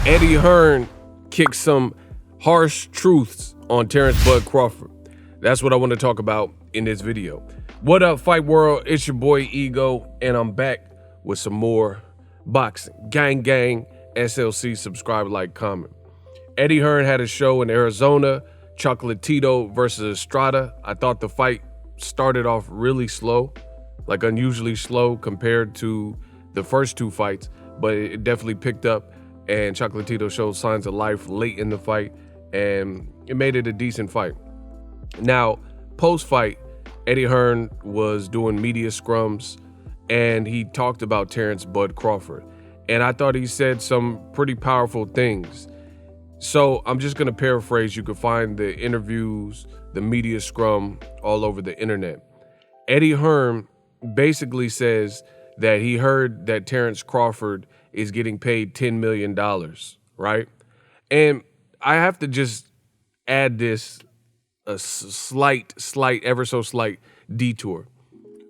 Eddie Hearn kicked some harsh truths on Terence Bud Crawford. That's what I want to talk about in this video. What up, Fight World? It's your boy Ego, and I'm back with some more boxing. Gang, gang, SLC, subscribe, like, comment. Eddie Hearn had a show in Arizona, Chocolatito versus Estrada. I thought the fight started off really slow, like unusually slow compared to the first two fights, but it definitely picked up, and Chocolatito showed signs of life late in the fight, and it made it a decent fight. Now, post-fight, Eddie Hearn was doing media scrums, and he talked about Terence Bud Crawford, and I thought he said some pretty powerful things. So I'm just gonna paraphrase. You can find the interviews, the media scrum all over the internet. Eddie Hearn basically says that he heard that Terence Crawford is getting paid $10 million, right? And I have to just add this, a slight, ever so slight detour.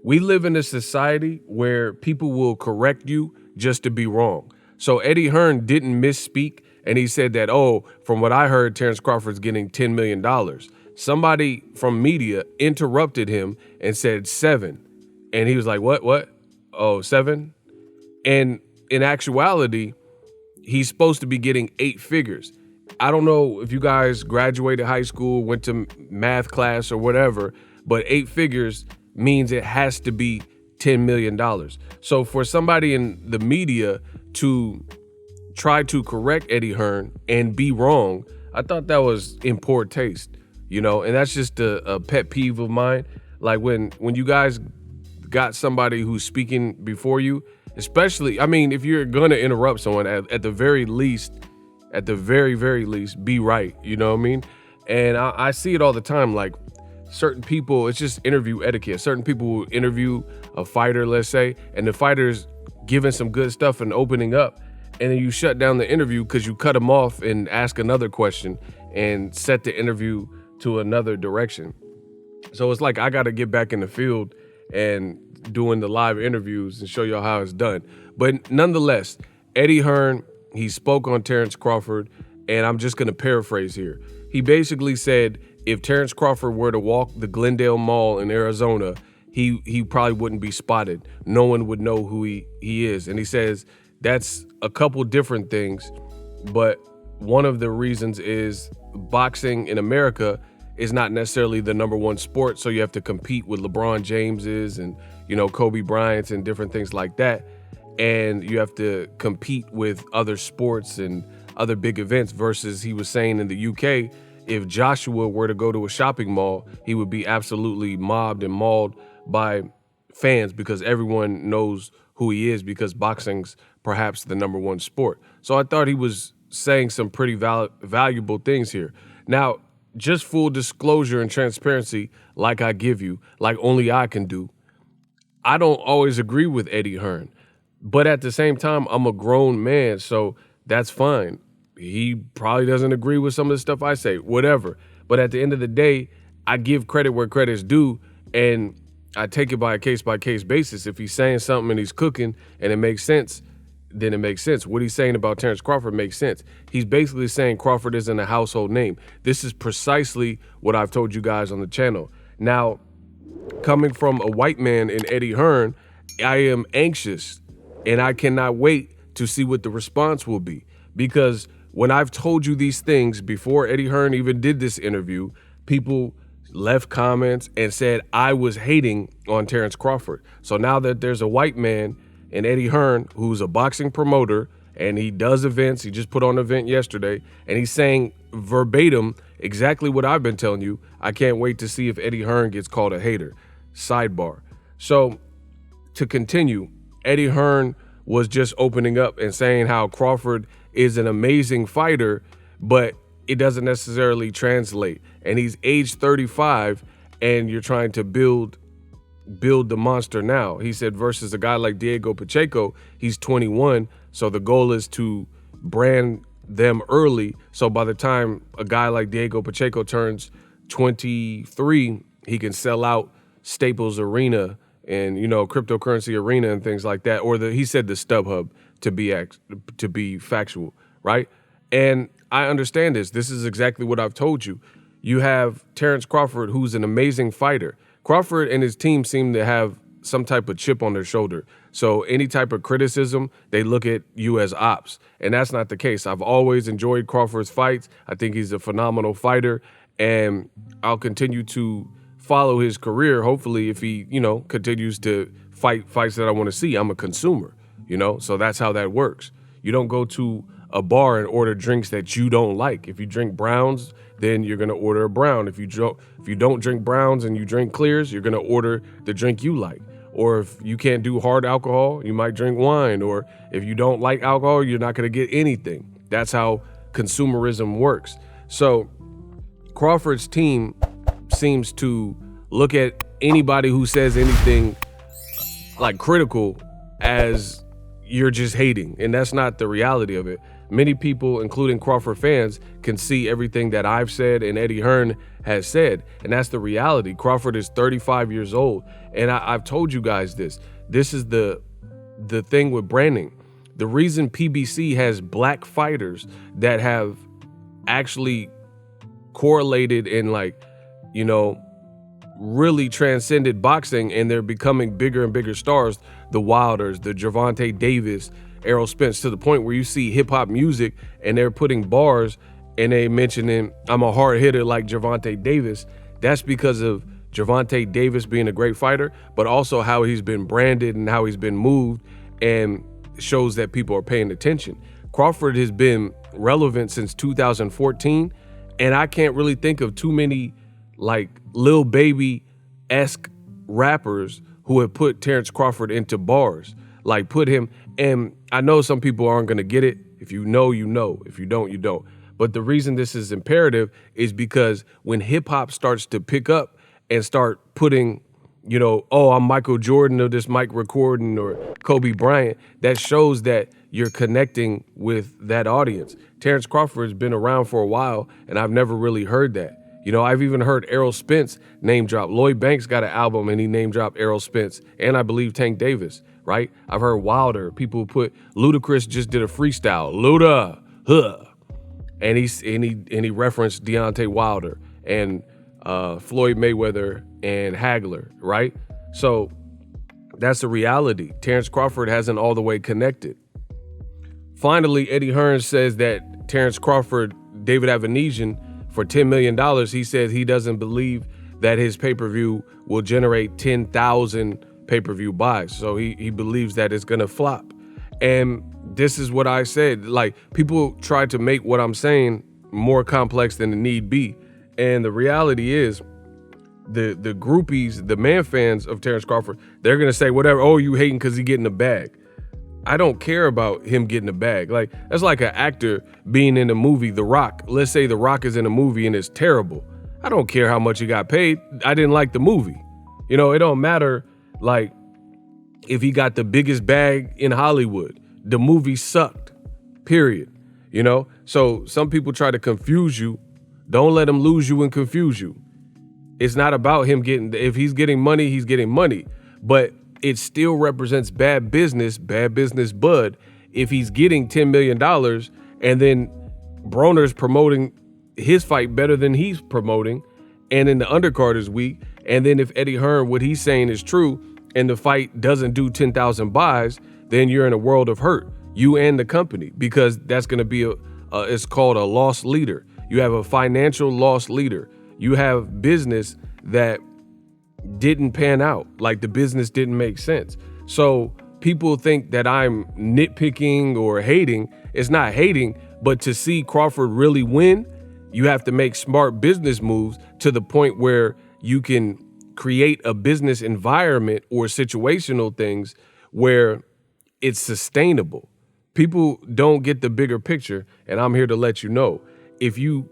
We live in a society where people will correct you just to be wrong. So Eddie Hearn didn't misspeak, and he said that, oh, from what I heard, Terence Crawford's getting $10 million. Somebody from media interrupted him and said 7. And he was like, what? Oh, 7? And in actuality, he's supposed to be getting 8 figures. I don't know if you guys graduated high school, went to math class or whatever, but 8 figures means it has to be $10 million. So for somebody in the media to try to correct Eddie Hearn and be wrong, I thought that was in poor taste, you know, and that's just a pet peeve of mine. Like when you guys got somebody who's speaking before you, especially, I mean, if you're gonna interrupt someone, at the very least, very least, be right, you know what I mean? And I see it all the time, like certain people, it's just interview etiquette. Certain people will interview a fighter, let's say, and the fighter's giving some good stuff and opening up, and then you shut down the interview because you cut him off and ask another question and set the interview to another direction. So it's like I got to get back in the field and doing the live interviews and show y'all how it's done. But nonetheless, Eddie Hearn, he spoke on Terence Crawford, and I'm just going to paraphrase here. He basically said if Terence Crawford were to walk the Glendale Mall in Arizona, he probably wouldn't be spotted. No one would know who he is. And he says that's a couple different things, but one of the reasons is boxing in America is not necessarily the #1 sport, so you have to compete with LeBron Jameses and, you know, Kobe Bryant's and different things like that. And you have to compete with other sports and other big events versus, he was saying, in the UK, if Joshua were to go to a shopping mall, he would be absolutely mobbed and mauled by fans because everyone knows who he is because boxing's perhaps the #1 sport. So I thought he was saying some pretty valuable things here. Now, just full disclosure and transparency, like I give you, like only I can do, I don't always agree with Eddie Hearn. But at the same time, I'm a grown man, so that's fine. He probably doesn't agree with some of the stuff I say, whatever. But at the end of the day, I give credit where credit's due, and I take it by a case-by-case basis. If he's saying something and he's cooking and it makes sense, then it makes sense. What he's saying about Terence Crawford makes sense. He's basically saying Crawford isn't a household name. This is precisely what I've told you guys on the channel. Now, coming from a white man in Eddie Hearn, I am anxious, and I cannot wait to see what the response will be. Because when I've told you these things before Eddie Hearn even did this interview, people left comments and said I was hating on Terence Crawford. So now that there's a white man in Eddie Hearn who's a boxing promoter and he does events, he just put on an event yesterday, and he's saying verbatim exactly what I've been telling you, I can't wait to see if Eddie Hearn gets called a hater. Sidebar. So to continue, Eddie Hearn was just opening up and saying how Crawford is an amazing fighter, but it doesn't necessarily translate. And he's age 35, and you're trying to build the monster now. He said versus a guy like Diego Pacheco, he's 21, so the goal is to brand them early, so by the time a guy like Diego Pacheco turns 23, he can sell out Staples Arena and, you know, cryptocurrency arena and things like that. Or he said the StubHub, to be factual, right? And I understand this. This is exactly what I've told you. You have Terence Crawford, who's an amazing fighter. Crawford and his team seem to have some type of chip on their shoulder. So any type of criticism, they look at you as ops. And that's not the case. I've always enjoyed Crawford's fights. I think he's a phenomenal fighter. And I'll continue to follow his career, hopefully, if he, continues to fight fights that I want to see. I'm a consumer, so that's how that works. You don't go to a bar and order drinks that you don't like. If you drink browns, then you're going to order a brown. If you don't drink browns and you drink clears, you're going to order the drink you like. Or if you can't do hard alcohol, you might drink wine. Or if you don't like alcohol, you're not going to get anything. That's how consumerism works. So Crawford's team seems to look at anybody who says anything like critical as you're just hating. And that's not the reality of it. Many people, including Crawford fans, can see everything that I've said and Eddie Hearn has said. And that's the reality. Crawford is 35 years old. And I've told you guys this. This is the thing with branding. The reason PBC has black fighters that have actually correlated and really transcended boxing, and they're becoming bigger and bigger stars, the Wilders, the Gervonta Davis, Errol Spence, to the point where you see hip hop music and they're putting bars and they mentioning, I'm a hard hitter like Gervonta Davis. That's because of Gervonta Davis being a great fighter, but also how he's been branded and how he's been moved, and shows that people are paying attention. Crawford has been relevant since 2014, and I can't really think of too many Lil Baby-esque rappers who have put Terence Crawford into bars, put him. And I know some people aren't going to get it. If you know, you know. If you don't, you don't. But the reason this is imperative is because when hip hop starts to pick up and start putting, I'm Michael Jordan of this mic recording, or Kobe Bryant, that shows that you're connecting with that audience. Terence Crawford has been around for a while, and I've never really heard that. I've even heard Errol Spence name drop. Lloyd Banks got an album and he name dropped Errol Spence, and I believe Tank Davis, right? I've heard Wilder. People put Ludacris just did a freestyle, Luda, huh, and he referenced Deontay Wilder and Floyd Mayweather and Hagler, right? So that's the reality. Terence Crawford hasn't all the way connected. Finally, Eddie Hearn says that Terence Crawford, David Avanesian, for $10 million, he says he doesn't believe that his pay-per-view will generate 10,000 pay-per-view buys. So he believes that it's going to flop. And this is what I said. People try to make what I'm saying more complex than it need be. And the reality is the groupies, the man fans of Terence Crawford, they're going to say whatever, oh, you hating because he getting a bag. I don't care about him getting a bag. That's like an actor being in a movie, The Rock. Let's say The Rock is in a movie and it's terrible. I don't care how much he got paid. I didn't like the movie. It don't matter, if he got the biggest bag in Hollywood. The movie sucked, period. So some people try to confuse you. Don't let him lose you and confuse you. It's not about him if he's getting money, he's getting money. But it still represents bad business bud, if he's getting $10 million and then Broner's promoting his fight better than he's promoting, and then the undercard is weak, and then if Eddie Hearn, what he's saying is true, and the fight doesn't do 10,000 buys, then you're in a world of hurt, you and the company, because that's going to be it's called a loss leader. You have a financial loss leader. You have business that didn't pan out, the business didn't make sense. So people think that I'm nitpicking or hating. It's not hating, but to see Crawford really win, you have to make smart business moves to the point where you can create a business environment or situational things where it's sustainable. People don't get the bigger picture, and I'm here to let you know, if you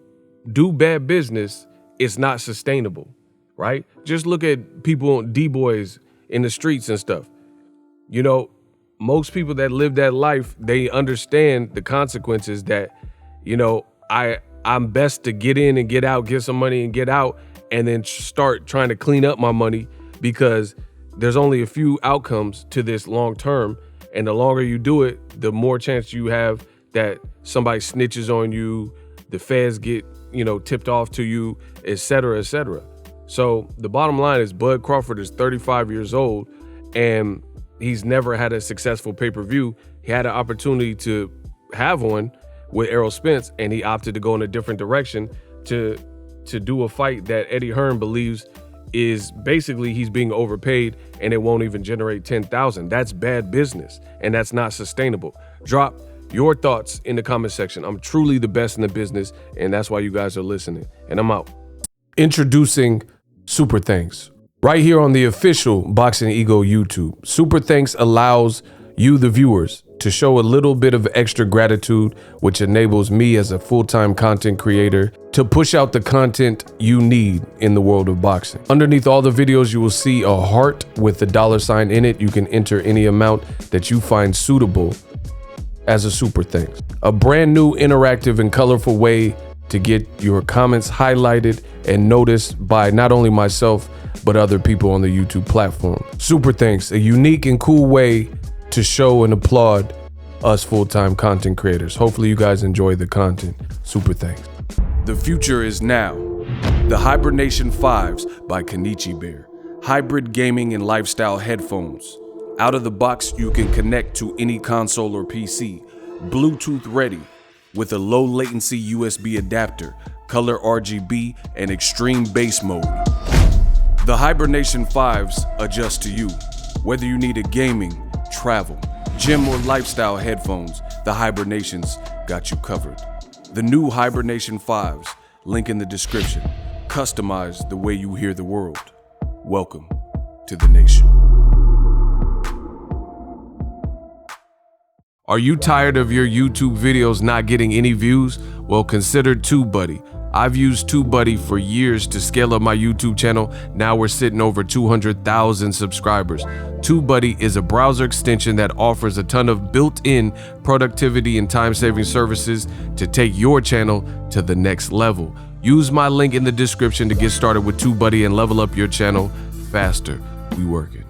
do bad business, it's not sustainable. Right? Just look at people, D-boys in the streets and stuff. Most people that live that life, they understand the consequences that, I'm best to get in and get out, get some money and get out, and then start trying to clean up my money, because there's only a few outcomes to this long term. And the longer you do it, the more chance you have that somebody snitches on you, the feds get, tipped off to you, et cetera, et cetera. So the bottom line is Bud Crawford is 35 years old and he's never had a successful pay-per-view. He had an opportunity to have one with Errol Spence and he opted to go in a different direction to do a fight that Eddie Hearn believes is basically he's being overpaid and it won't even generate 10,000. That's bad business and that's not sustainable. Drop your thoughts in the comment section. I'm truly the best in the business and that's why you guys are listening. And I'm out. Introducing Super Thanks. Right here on the official Boxing Ego YouTube. Super Thanks allows you, the viewers, to show a little bit of extra gratitude, which enables me as a full-time content creator to push out the content you need in the world of boxing. Underneath all the videos, you will see a heart with the $sign in it. You can enter any amount that you find suitable as a super thanks. A brand new interactive and colorful way to get your comments highlighted and noticed by not only myself, but other people on the YouTube platform. Super thanks, a unique and cool way to show and applaud us full-time content creators. Hopefully you guys enjoy the content. Super thanks. The future is now. The Hibernation 5s by Kenichi Bear. Hybrid gaming and lifestyle headphones. Out of the box, you can connect to any console or PC. Bluetooth ready with a low latency USB adapter, color RGB, and extreme bass mode. The Hibernation 5s adjust to you. Whether you need a gaming, travel, gym, or lifestyle headphones, the Hibernations got you covered. The new Hibernation 5s, link in the description. Customize the way you hear the world. Welcome to the nation. Are you tired of your YouTube videos not getting any views? Well, consider TubeBuddy. I've used TubeBuddy for years to scale up my YouTube channel. Now we're sitting over 200,000 subscribers. TubeBuddy is a browser extension that offers a ton of built-in productivity and time-saving services to take your channel to the next level. Use my link in the description to get started with TubeBuddy and level up your channel faster. We working.